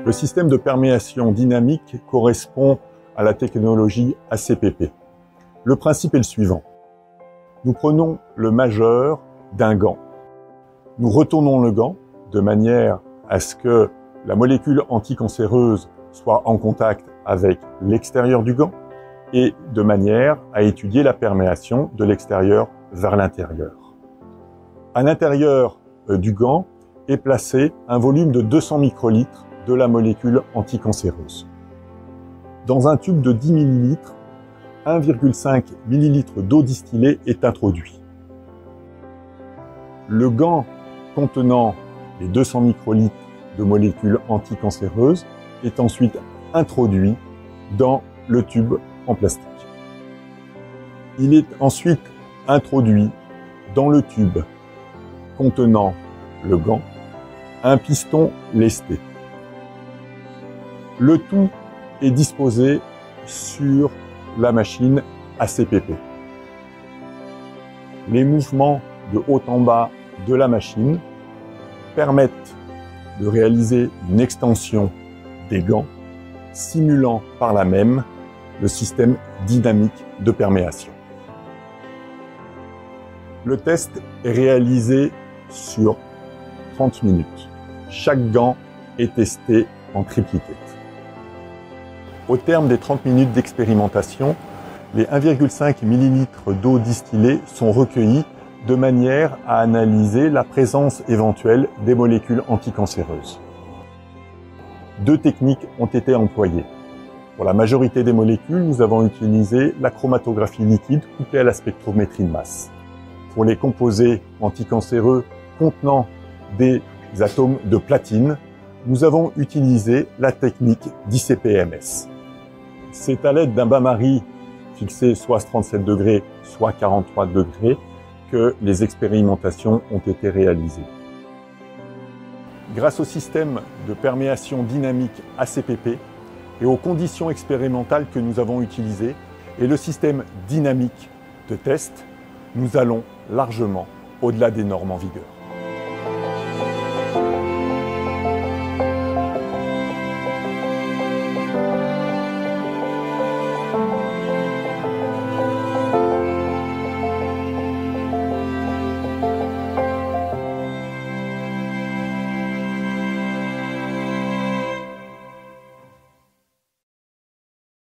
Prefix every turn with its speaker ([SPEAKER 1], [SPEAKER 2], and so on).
[SPEAKER 1] Le système de perméation dynamique correspond à la technologie ACPP. Le principe est le suivant. Nous prenons le majeur d'un gant. Nous retournons le gant de manière à ce que la molécule anticancéreuse soit en contact avec l'extérieur du gant et de manière à étudier la perméation de l'extérieur vers l'intérieur. À l'intérieur du gant est placé un volume de 200 microlitres de la molécule anticancéreuse. Dans un tube de 10 ml, 1,5 ml d'eau distillée est introduit. Le gant contenant les 200 microlitres de molécules anticancéreuses est ensuite introduit dans le tube en plastique. Il est ensuite introduit dans le tube contenant le gant un piston lesté. Le tout est disposé sur la machine ACPP. Les mouvements de haut en bas de la machine permettent de réaliser une extension des gants, simulant par là même le système dynamique de perméation. Le test est réalisé sur 30 minutes. Chaque gant est testé en triplicate. Au terme des 30 minutes d'expérimentation, les 1,5 ml d'eau distillée sont recueillis de manière à analyser la présence éventuelle des molécules anticancéreuses. Deux techniques ont été employées. Pour la majorité des molécules, nous avons utilisé la chromatographie liquide couplée à la spectrométrie de masse. Pour les composés anticancéreux contenant des atomes de platine, nous avons utilisé la technique d'ICP-MS. C'est à l'aide d'un bain-marie fixé soit à 37 degrés, soit 43 degrés, que les expérimentations ont été réalisées. Grâce au système de perméation dynamique ACPP et aux conditions expérimentales que nous avons utilisées et le système dynamique de test, nous allons largement au-delà des normes en vigueur.